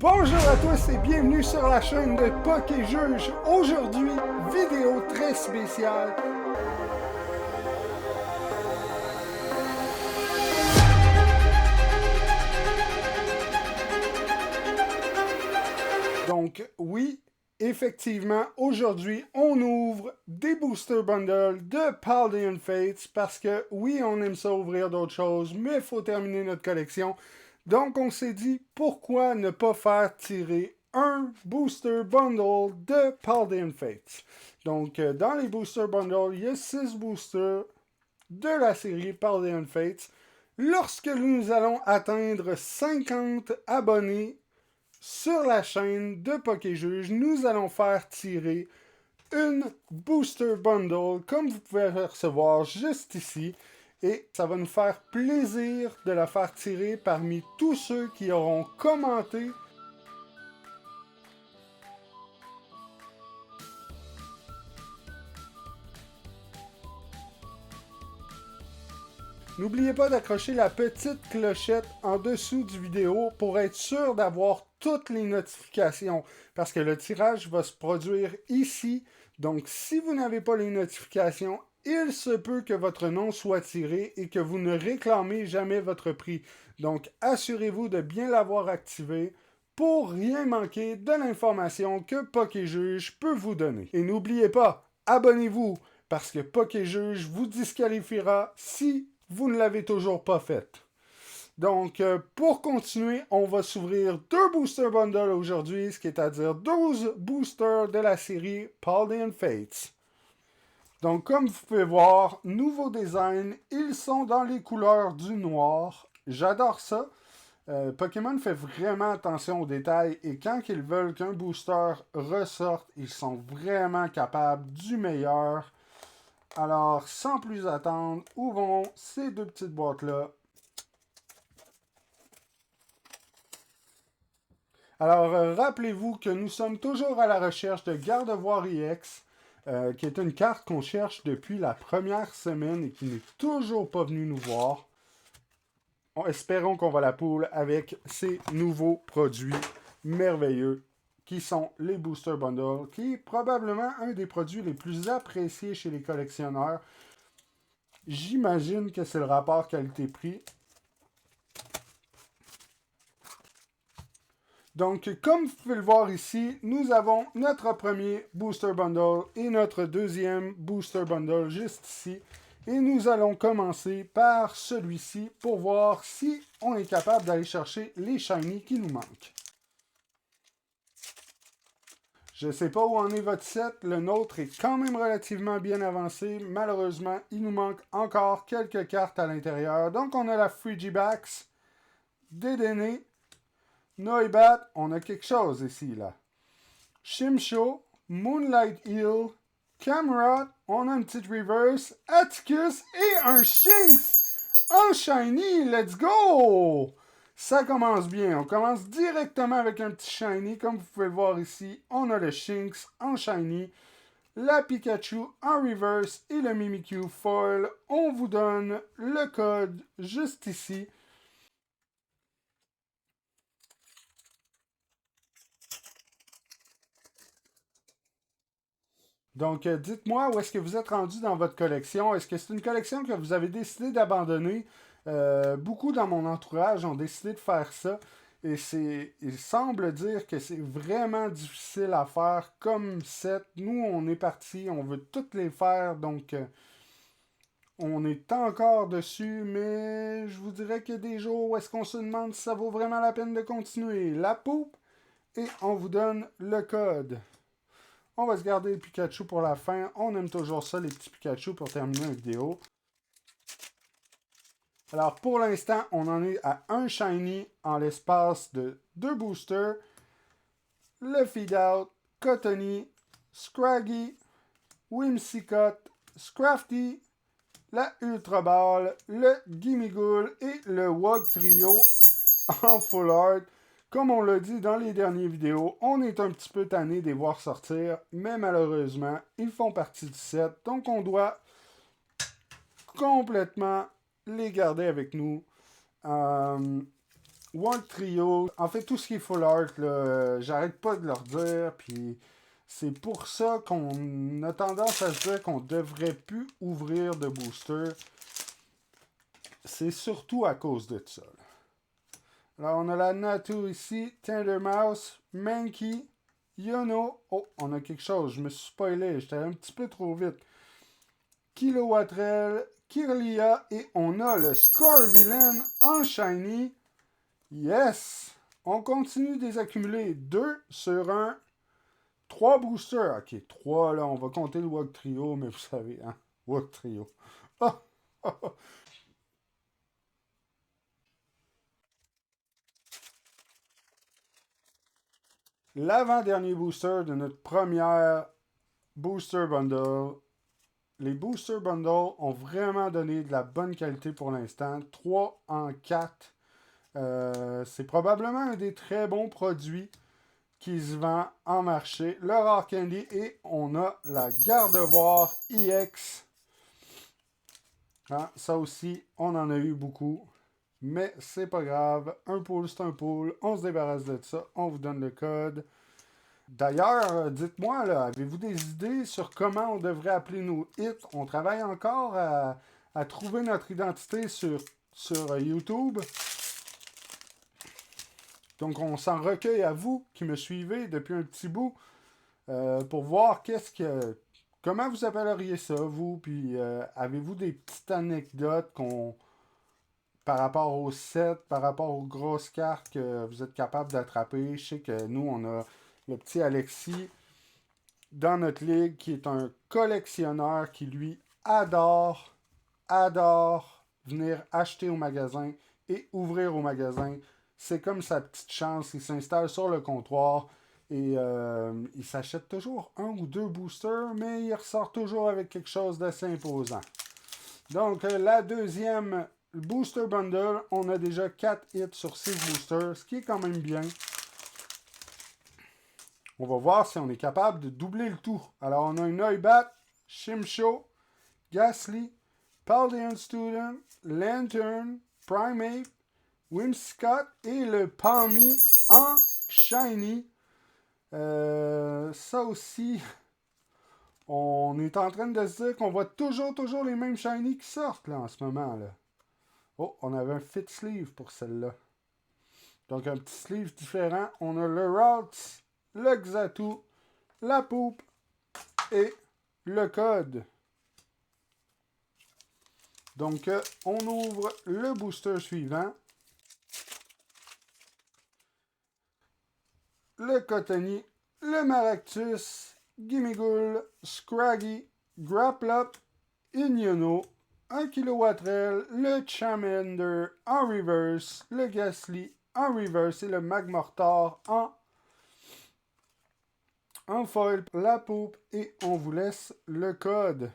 Bonjour à tous et bienvenue sur la chaîne de PokéJuge. Aujourd'hui, vidéo très spéciale. Donc oui, effectivement, aujourd'hui, on ouvre des booster bundles de Paldean Fates parce que oui, on aime ça ouvrir d'autres choses, mais il faut terminer notre collection. Donc on s'est dit, pourquoi ne pas faire tirer un booster bundle de Paldean Fates. Donc dans les booster bundles, il y a 6 boosters de la série Paldean Fates. Lorsque nous allons atteindre 50 abonnés sur la chaîne de PokéJuge, nous allons faire tirer une booster bundle comme vous pouvez le recevoir juste ici. Et ça va nous faire plaisir de la faire tirer parmi tous ceux qui auront commenté. N'oubliez pas d'accrocher la petite clochette en dessous du vidéo pour être sûr d'avoir toutes les notifications. Parce que le tirage va se produire ici. Donc si vous n'avez pas les notifications, il se peut que votre nom soit tiré et que vous ne réclamez jamais votre prix. Donc assurez-vous de bien l'avoir activé pour rien manquer de l'information que PokéJuge peut vous donner. Et n'oubliez pas, abonnez-vous parce que PokéJuge vous disqualifiera si vous ne l'avez toujours pas fait. Donc, pour continuer, on va s'ouvrir 2 booster bundles aujourd'hui, ce qui est à dire 12 boosters de la série Paldean Fates. Donc, comme vous pouvez voir, nouveau design, ils sont dans les couleurs du noir. J'adore ça. Pokémon fait vraiment attention aux détails et quand ils veulent qu'un booster ressorte, ils sont vraiment capables du meilleur. Alors, sans plus attendre, ouvrons ces 2 petites boîtes-là. Alors, rappelez-vous que nous sommes toujours à la recherche de Gardevoir EX, qui est une carte qu'on cherche depuis la première semaine et qui n'est toujours pas venue nous voir. Espérons qu'on va la poule avec ces nouveaux produits merveilleux qui sont les Booster Bundles, qui est probablement un des produits les plus appréciés chez les collectionneurs. J'imagine que c'est le rapport qualité-prix. Donc, comme vous pouvez le voir ici, nous avons notre premier Booster Bundle et notre deuxième Booster Bundle juste ici. Et nous allons commencer par celui-ci pour voir si on est capable d'aller chercher les shiny qui nous manquent. Je ne sais pas où en est votre set, le nôtre est quand même relativement bien avancé. Malheureusement, il nous manque encore quelques cartes à l'intérieur. Donc on a la Frigibax, Dedenne, Noibat, on a quelque chose ici là. Shimsho, Moonlight Eel, Cameron, on a une petite reverse, Atticus et un Shinx en shiny, let's go! Ça commence bien, on commence directement avec un petit shiny, comme vous pouvez le voir ici, on a le Shinx en shiny, la Pikachu en reverse et le Mimikyu foil. On vous donne le code juste ici. Donc, dites-moi où est-ce que vous êtes rendu dans votre collection. Est-ce que c'est une collection que vous avez décidé d'abandonner? Beaucoup dans mon entourage ont décidé de faire ça. Et il semble dire que c'est vraiment difficile à faire comme set. Nous, on est parti, on veut toutes les faire. Donc, on est encore dessus. Mais je vous dirais qu'il y a des jours où est-ce qu'on se demande si ça vaut vraiment la peine de continuer. La poupe. Et on vous donne le code. On va se garder le Pikachu pour la fin. On aime toujours ça, les petits Pikachu, pour terminer la vidéo. Alors, pour l'instant, on en est à un Shiny en l'espace de 2 boosters. Le Feed-Out, Cottonee, Scraggy, Whimsicott, Scrafty, la Ultra Ball, le Gimmighoul et le Wog Trio en Full Art. Comme on l'a dit dans les dernières vidéos, on est un petit peu tanné de les voir sortir, mais malheureusement, ils font partie du set, donc on doit complètement les garder avec nous. World Trio, en fait tout ce qui est full art, j'arrête pas de leur dire, puis c'est pour ça qu'on a tendance à se dire qu'on devrait plus ouvrir de booster. C'est surtout à cause de ça. Là, on a la Natu ici, Tindermouse, Mankey, Yono. Oh, on a quelque chose, je me suis spoilé, j'étais un petit peu trop vite. Kilowattrel, Kirlia, et on a le Scorvillain en shiny. Yes! On continue de les accumuler. 2 sur 1. 3 boosters. Ok, 3 là, on va compter le Wog Trio, mais vous savez, hein? Wog Trio. Oh, oh, oh. L'avant-dernier booster de notre première Booster Bundle. Les Booster Bundles ont vraiment donné de la bonne qualité pour l'instant. 3 en 4. C'est probablement un des très bons produits qui se vend en marché. Le Rare Candy et on a la Gardevoir EX. Hein, ça aussi, on en a eu beaucoup. Mais c'est pas grave. Un pool, c'est un pool. On se débarrasse de ça. On vous donne le code. D'ailleurs, dites-moi, là, avez-vous des idées sur comment on devrait appeler nos hits? On travaille encore à trouver notre identité sur YouTube. Donc, on s'en recueille à vous qui me suivez depuis un petit bout pour voir comment vous appelleriez ça, vous? Puis, avez-vous des petites anecdotes par rapport au set, par rapport aux grosses cartes que vous êtes capable d'attraper? Je sais que nous, on a le petit Alexis dans notre ligue qui est un collectionneur qui, lui, adore venir acheter au magasin et ouvrir au magasin. C'est comme sa petite chance. Il s'installe sur le comptoir et il s'achète toujours 1 ou 2 boosters, mais il ressort toujours avec quelque chose d'assez imposant. Donc, la deuxième booster bundle, on a déjà 4 hits sur 6 boosters, ce qui est quand même bien. On va voir si on est capable de doubler le tout. Alors, on a une Noibat, Shimsho, Ghastly, Paldean Student, Lantern, Primate, Whimsicott et le Palmy en Shiny. Ça aussi, on est en train de se dire qu'on voit toujours les mêmes Shiny qui sortent là en ce moment. Là. Oh, on avait un fit sleeve pour celle-là. Donc un petit sleeve différent. On a le Routes, le Xatu, la Poupe et le code. Donc on ouvre le booster suivant. Le Cotony, le Maractus, Gimmighoul, Scraggy, Grapplup, Ignono, un Kilowattrel, le Charmander en reverse, le Ghastly en reverse et le Magmortar en foil, la poupe et on vous laisse le code.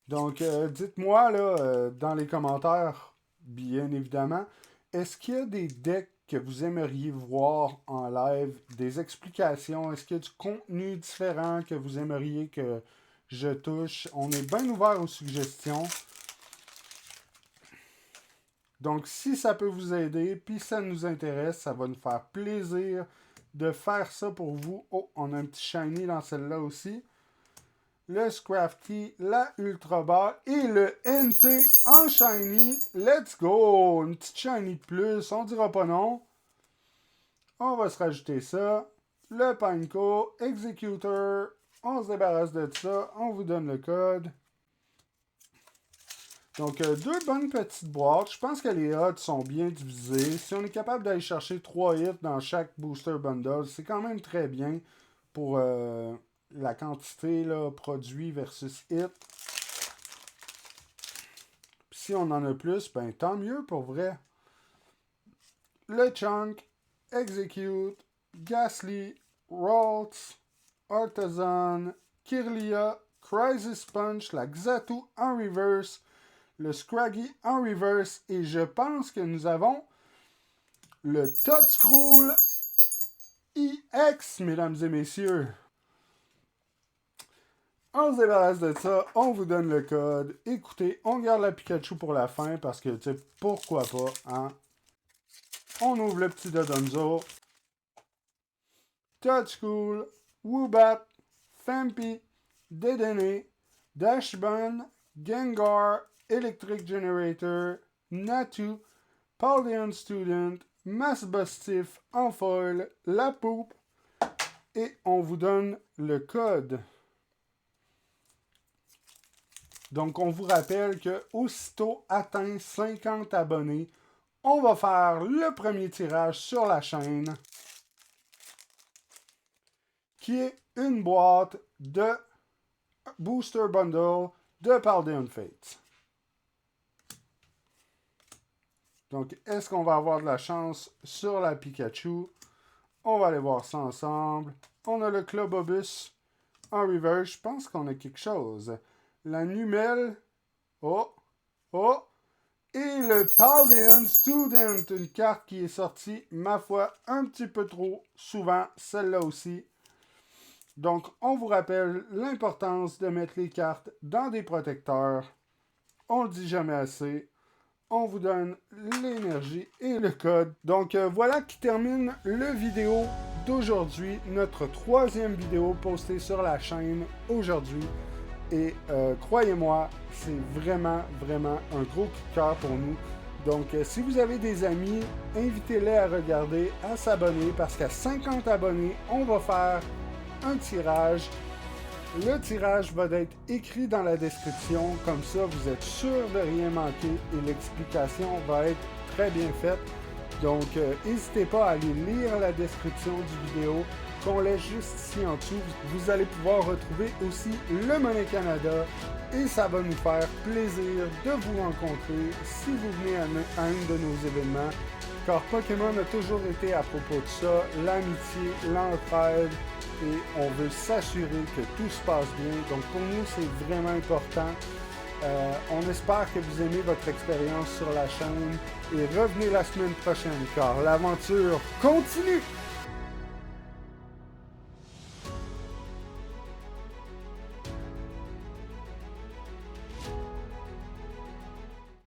Donc, dites-moi là dans les commentaires, bien évidemment, est-ce qu'il y a des decks que vous aimeriez voir en live, des explications? Est-ce qu'il y a du contenu différent que vous aimeriez que je touche? On est bien ouvert aux suggestions. Donc, si ça peut vous aider, puis ça nous intéresse, ça va nous faire plaisir de faire ça pour vous. Oh, on a un petit shiny dans celle-là aussi. Le Scrafty, la Ultra Ball et le NT en shiny. Let's go! Une petite shiny de plus, on dira pas non. On va se rajouter ça. Le Pineco, Executor, on se débarrasse de ça, on vous donne le code. Donc, 2 bonnes petites boîtes. Je pense que les odds sont bien divisés. Si on est capable d'aller chercher 3 hits dans chaque booster bundle, c'est quand même très bien pour la quantité là, produit versus hit. Puis si on en a plus, ben tant mieux pour vrai. Le Chunk, Execute, Ghastly, Ralts, Artisan, Kirlia, Crisis Punch, la Xatu en reverse, le Scraggy en reverse et je pense que nous avons le Toadscroll EX, mesdames et messieurs. On se débarrasse de ça, on vous donne le code. Écoutez, on garde la Pikachu pour la fin parce que, tu sais, pourquoi pas, hein? On ouvre le petit Dodonzo. Touchcool, Woobat, Fampi, Dedenne, Dashbun, Gengar, Electric Generator, Natu, Paldeon Student, Massbustiff en foil, La Poupe, et on vous donne le code. Donc, on vous rappelle que aussitôt atteint 50 abonnés, on va faire le premier tirage sur la chaîne, qui est une boîte de Booster Bundle de Paldeon Fates. Donc, est-ce qu'on va avoir de la chance sur la Pikachu? On va aller voir ça ensemble. On a le Clubobus en reverse. Je pense qu'on a quelque chose. La Numel. Oh! Oh! Et le Paldeon Student. Une carte qui est sortie, ma foi, un petit peu trop souvent. Celle-là aussi. Donc, on vous rappelle l'importance de mettre les cartes dans des protecteurs. On le dit jamais assez. On vous donne l'énergie et le code. Donc, voilà qui termine le vidéo d'aujourd'hui. Notre troisième vidéo postée sur la chaîne aujourd'hui. Et croyez-moi, c'est vraiment, vraiment un gros coup de cœur pour nous. Donc, si vous avez des amis, invitez-les à regarder, à s'abonner, parce qu'à 50 abonnés, on va faire un tirage. Le tirage va être écrit dans la description, comme ça vous êtes sûr de rien manquer et l'explication va être très bien faite. Donc n'hésitez pas à aller lire la description du vidéo qu'on laisse juste ici en dessous. Vous allez pouvoir retrouver aussi le Monnaie Canada et ça va nous faire plaisir de vous rencontrer si vous venez à un de nos événements. Car Pokémon a toujours été à propos de ça, l'amitié, l'entraide, et on veut s'assurer que tout se passe bien. Donc pour nous, c'est vraiment important. On espère que vous aimez votre expérience sur la chaîne et revenez la semaine prochaine car l'aventure continue!